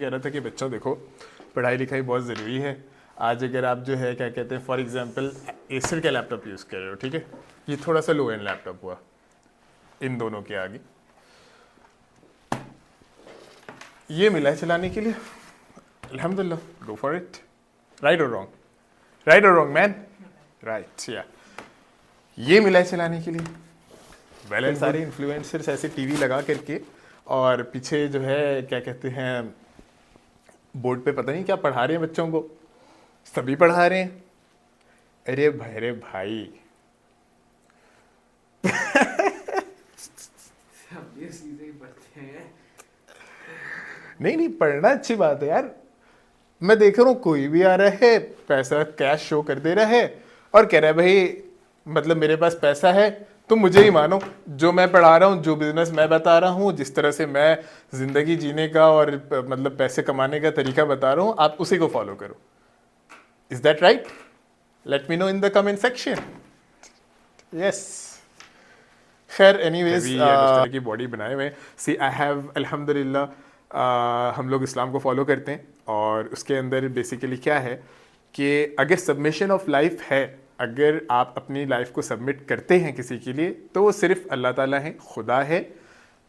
कह रहा था कि बच्चों देखो, पढ़ाई लिखाई बहुत ज़रूरी है। आज अगर आप जो है क्या कहते हैं, फॉर एग्जांपल एसर का लैपटॉप यूज़ कर रहे हो, ठीक है, ये थोड़ा सा लो एंड लैपटॉप हुआ इन दोनों के आगे। ये मिला है चलाने के लिए, अल्हम्दुलिल्लाह, गो फॉर इट। राइट और रॉन्ग? राइट और रॉन्ग मैन? राइट या। ये मिला है चलाने के लिए। वेल एंड सारे इन्फ्लुएंसर्स ऐसे टीवी लगा करके और पीछे जो है क्या कहते हैं, बोर्ड पे पता नहीं क्या पढ़ा रहे हैं बच्चों को, सभी पढ़ा रहे हैं। अरे भाई नहीं पढ़ना अच्छी बात है यार। मैं देख रहा हूँ कोई भी आ रहा है, पैसा कैश शो कर दे रहा है और कह रहा है भाई मतलब मेरे पास पैसा है तो मुझे ही मानो, जो मैं पढ़ा रहा हूँ, जो बिजनेस मैं बता रहा हूँ, जिस तरह से मैं जिंदगी जीने का और मतलब पैसे कमाने का तरीका बता रहा हूँ, आप उसी को फॉलो करो। Is that right? Let me know in the comment section. Yes. खैर एनीवेज, इस तरह की बॉडी बनाए हुए। सी आई हैव अल्हम्दुलिल्लाह, हम लोग इस्लाम को फॉलो करते हैं और उसके अंदर बेसिकली क्या है कि अगर सबमिशन ऑफ लाइफ है, अगर आप अपनी लाइफ को सबमिट करते हैं किसी के लिए, तो वो सिर्फ अल्लाह ताला है, खुदा है।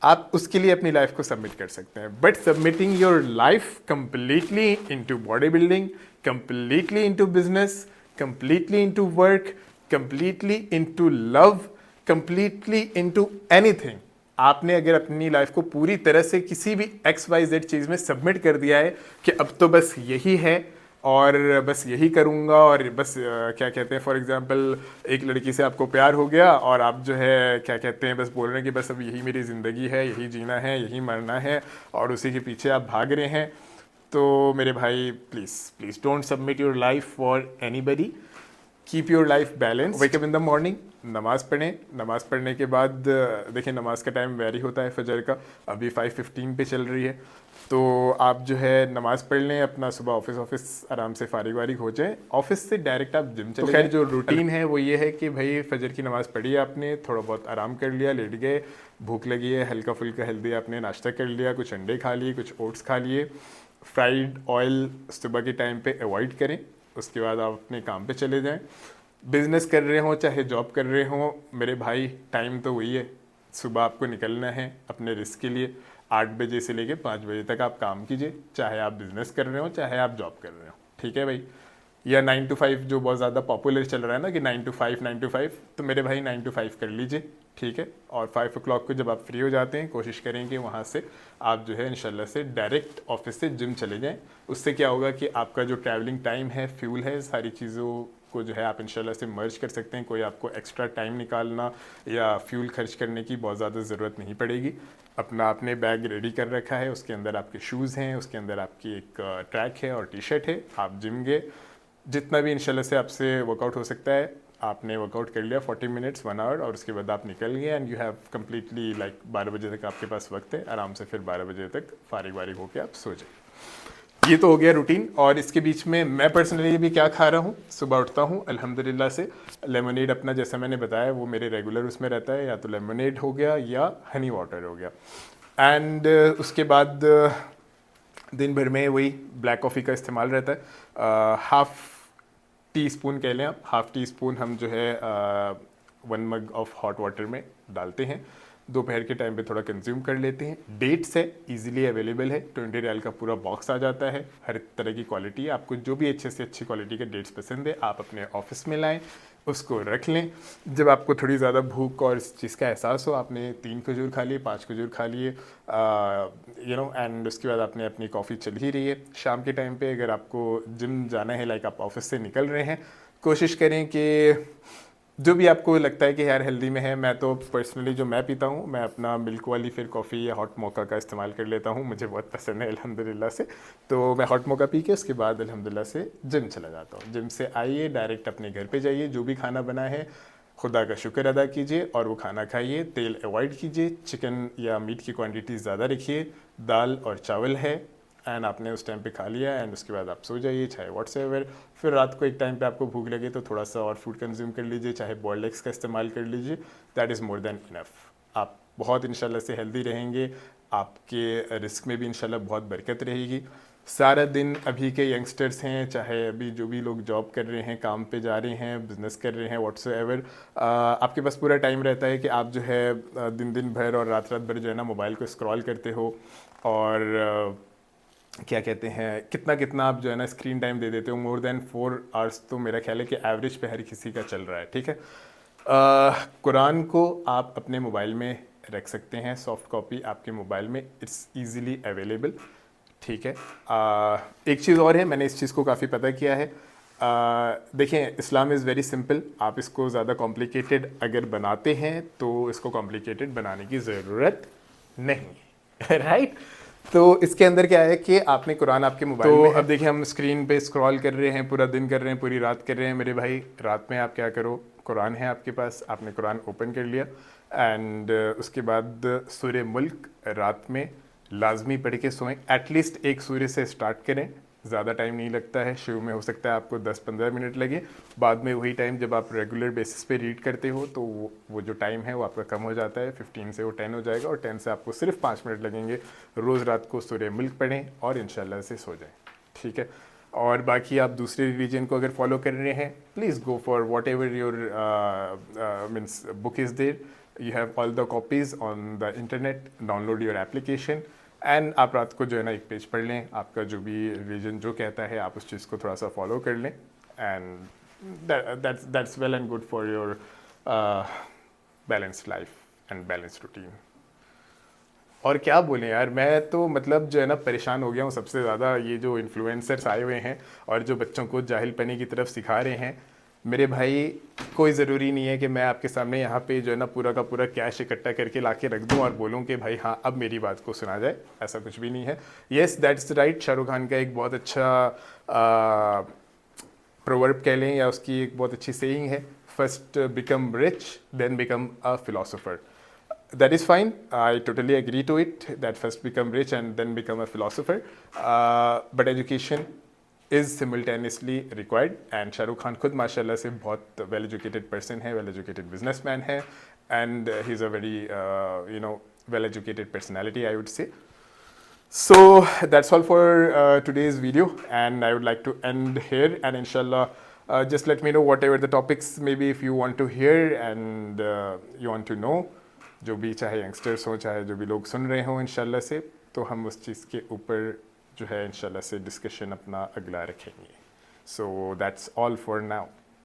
आप उसके लिए अपनी लाइफ को सबमिट कर सकते हैं, but submitting your life completely into body building, completely into business, completely into work, completely into love, completely into anything, आपने अगर अपनी लाइफ को पूरी तरह से किसी भी XYZ चीज़ में सबमिट कर दिया है कि अब तो बस यही है और बस यही करूँगा और बस क्या कहते हैं, फॉर एग्जांपल एक लड़की से आपको प्यार हो गया और आप जो है क्या कहते हैं, बस बोल रहे हैं कि बस अब यही मेरी ज़िंदगी है, यही जीना है, यही मरना है और उसी के पीछे आप भाग रहे हैं, तो मेरे भाई please don't submit your life for anybody. Keep your life balance. Wake up in the morning, नमाज़ पढ़ें। नमाज़ पढ़ने के बाद देखिए नमाज का टाइम वेरी होता है फजर का, अभी 5:15 पे चल रही है, तो आप जो है नमाज़ पढ़ लें, अपना सुबह ऑफिस आराम से फारिग वारिग हो जाए, ऑफिस से डायरेक्ट आप जिम चले। तो खैर जो रूटीन है वो ये है कि भाई फजर की नमाज़ पढ़ी आपने, थोड़ा बहुत आराम कर लिया, लेट गए, भूख लगी है, हल्का फुल्का हेल्दी आपने नाश्ता कर लिया, कुछ अंडे खा लिए, कुछ ओट्स खा लिए। फ्राइड ऑयल सुबह के टाइम पे अवॉइड करें। उसके बाद आप अपने काम पे चले जाएं। बिजनेस कर रहे हो चाहे जॉब कर रहे हो, मेरे भाई टाइम तो वही है, सुबह आपको निकलना है अपने रिस्क के लिए। 8 बजे से लेके 5 बजे तक आप काम कीजिए, चाहे आप बिजनेस कर रहे हो चाहे आप जॉब कर रहे हो, ठीक है भाई। या 9 to 5 जो बहुत ज़्यादा पॉपुलर चल रहा है ना कि 9 to 5, तो मेरे भाई 9 to 5 कर लीजिए, ठीक है। और 5 o'clock को जब आप फ्री हो जाते हैं, कोशिश करें कि वहाँ से आप जो है इंशाल्लाह से डायरेक्ट ऑफिस से जिम चले जाएं। उससे क्या होगा कि आपका जो ट्रैवलिंग टाइम है, फ्यूल है, सारी चीज़ों को जो है आप इंशाल्लाह से मर्ज कर सकते हैं। कोई आपको एक्स्ट्रा टाइम निकालना या फ्यूल खर्च करने की बहुत ज़्यादा ज़रूरत नहीं पड़ेगी। अपना आपने बैग रेडी कर रखा है, उसके अंदर आपके शूज़ हैं, उसके अंदर आपकी एक ट्रैक है और टी-शर्ट है, आप जिम गए, जितना भी इंशाल्लाह से आपसे वर्कआउट हो सकता है आपने वर्कआउट कर लिया 40 मिनट्स 1 आवर, और उसके बाद आप निकल गए and you have completely like 12 बजे तक आपके पास वक्त है, आराम से फिर 12 बजे तक फारिग वारिग होकर आप सो जाए। ये तो हो गया रूटीन। और इसके बीच में मैं पर्सनली भी क्या खा रहा हूँ, सुबह उठता हूँ अल्हम्दुलिल्लाह से, लेमनेड अपना जैसा मैंने बताया वो मेरे रेगुलर उसमें रहता है, या तो लेमनेड हो गया या हनी वाटर हो गया। एंड उसके बाद दिन भर में वही ब्लैक कॉफ़ी का इस्तेमाल रहता है। हाफ़ टी स्पून कह लें आप, हाफ़ टी स्पून हम जो है 1 मग ऑफ हॉट वाटर में डालते हैं, दोपहर के टाइम पे थोड़ा कंज्यूम कर लेते हैं। डेट्स है, इजीली अवेलेबल है, 20 रियाल का पूरा बॉक्स आ जाता है, हर तरह की क्वालिटी है। आपको जो भी अच्छे से अच्छी क्वालिटी के डेट्स पसंद है आप अपने ऑफिस में लाएं, उसको रख लें। जब आपको थोड़ी ज़्यादा भूख और इस चीज़ का एहसास हो, आपने 3 खजूर खा लिए, 5 खजूर खा लिए, एंड उसके बाद आपने अपनी कॉफ़ी चल ही रही है। शाम के टाइम पे अगर आपको जिम जाना है, लाइक आप ऑफिस से निकल रहे हैं, कोशिश करें कि जो भी आपको लगता है कि यार हेल्दी में है, मैं तो पर्सनली जो मैं पीता हूँ, मैं अपना मिल्क वाली फिर कॉफ़ी या हॉट मोका का इस्तेमाल कर लेता हूँ, मुझे बहुत पसंद है अल्हम्दुलिल्लाह से। तो मैं हॉट मोका पी के उसके बाद अल्हम्दुलिल्लाह से जिम चला जाता हूँ। जिम से आइए डायरेक्ट अपने घर पे जाइए, जो भी खाना बना है खुदा का शुक्र अदा कीजिए और वो खाना खाइए। तेल अवॉइड कीजिए, चिकन या मीट की क्वांटिटी ज़्यादा रखिए, दाल और चावल है एंड आपने उस टाइम पे खा लिया एंड उसके बाद आप सो जाइए, चाहे व्हाट्सएवर। फिर रात को एक टाइम पे आपको भूख लगे तो थोड़ा सा और फूड कंज्यूम कर लीजिए, चाहे बॉइल्ड एग्स का इस्तेमाल कर लीजिए, that is more than enough. आप बहुत इंशाल्लाह से हेल्दी रहेंगे, आपके रिस्क में भी इंशाल्लाह बहुत बरकत रहेगी। सारा दिन अभी के यंगस्टर्स हैं, चाहे अभी जो भी लोग जॉब कर रहे हैं, काम पे जा रहे हैं, बिजनेस कर रहे हैं, व्हाट्सएवर, आपके पास पूरा टाइम रहता है कि आप जो है दिन दिन भर और रात रात भर जो है ना मोबाइल को स्क्रॉल करते हो, और क्या कहते हैं कितना कितना आप जो है ना स्क्रीन टाइम दे देते हो। मोर देन 4 आवर्स तो मेरा ख्याल है कि एवरेज पे हर किसी का चल रहा है, ठीक है। कुरान को आप अपने मोबाइल में रख सकते हैं, सॉफ्ट कॉपी आपके मोबाइल में, इट्स इजीली अवेलेबल, ठीक है। एक चीज़ और है, मैंने इस चीज़ को काफ़ी पता किया है। देखें, इस्लाम इज़ वेरी सिंपल। आप इसको ज़्यादा कॉम्प्लिकेटेड अगर बनाते हैं तो इसको कॉम्प्लिकेटेड बनाने की ज़रूरत नहीं राइट। तो इसके अंदर क्या है कि आपने कुरान आपके मोबाइल में, अब देखिए हम स्क्रीन पे स्क्रॉल कर रहे हैं, पूरा दिन कर रहे हैं, पूरी रात कर रहे हैं। मेरे भाई, रात में आप क्या करो, कुरान है आपके पास, आपने कुरान ओपन कर लिया, एंड उसके बाद सूरह मुल्क रात में लाजमी पढ़ के सोएं। एटलीस्ट एक सूर्य से स्टार्ट करें, ज़्यादा टाइम नहीं लगता है। शुरू में हो सकता है आपको 10-15 मिनट लगे, बाद में वही टाइम जब आप रेगुलर बेसिस पे रीड करते हो तो वो जो टाइम है वो आपका कम हो जाता है। 15 से वो 10 हो जाएगा, और 10 से आपको सिर्फ 5 मिनट लगेंगे। रोज़ रात को सूरह मुल्क पढ़ें और इंशाल्लाह से सो जाएं, ठीक है। और बाकी आप दूसरे रिलीजन को अगर फॉलो कर रहे हैं, please go for whatever your means book is there, you have all the copies on the internet, download your application, and आप रात को जो है ना एक पेज पढ़ लें, आपका जो भी रिलीजन जो कहता है आप उस चीज़ को थोड़ा सा फॉलो कर लें, and that's well and good for your balanced life and balanced routine. और क्या बोलें यार, मैं तो मतलब जो है ना परेशान हो गया हूँ सबसे ज़्यादा। ये जो इन्फ्लुएंसर्स आए हुए हैं और जो बच्चों को जाहिल पने की तरफ सिखा रहे हैं, मेरे भाई कोई ज़रूरी नहीं है कि मैं आपके सामने यहाँ पे जो है ना पूरा का पूरा कैश इकट्ठा करके ला के रख दूँ और बोलूँ कि भाई हाँ अब मेरी बात को सुना जाए। ऐसा कुछ भी नहीं है। Yes, that's right, Shahrukh Khan का एक बहुत अच्छा प्रोवर्ब कह लें या उसकी एक बहुत अच्छी सेइंग है, first become rich then become a philosopher. That is fine. I totally agree to it, that first become rich and then become a philosopher. But education is simultaneously required. And Shahrukh Khan खुद माशाल्लाह से बहुत well educated person है, well educated businessman है, and he's a very well educated personality, I would say. So that's all for today's video, and I would like to end here, and inshallah just let me know whatever the topics maybe if you want to hear and you want to know, जो भी चाहे youngsters हो चाहे जो भी लोग सुन रहे हों इंशाल्लाह से, तो हम उस चीज़ के ऊपर जो है इंशाल्लाह से डिस्कशन अपना अगला रखेंगे। So that's all for now.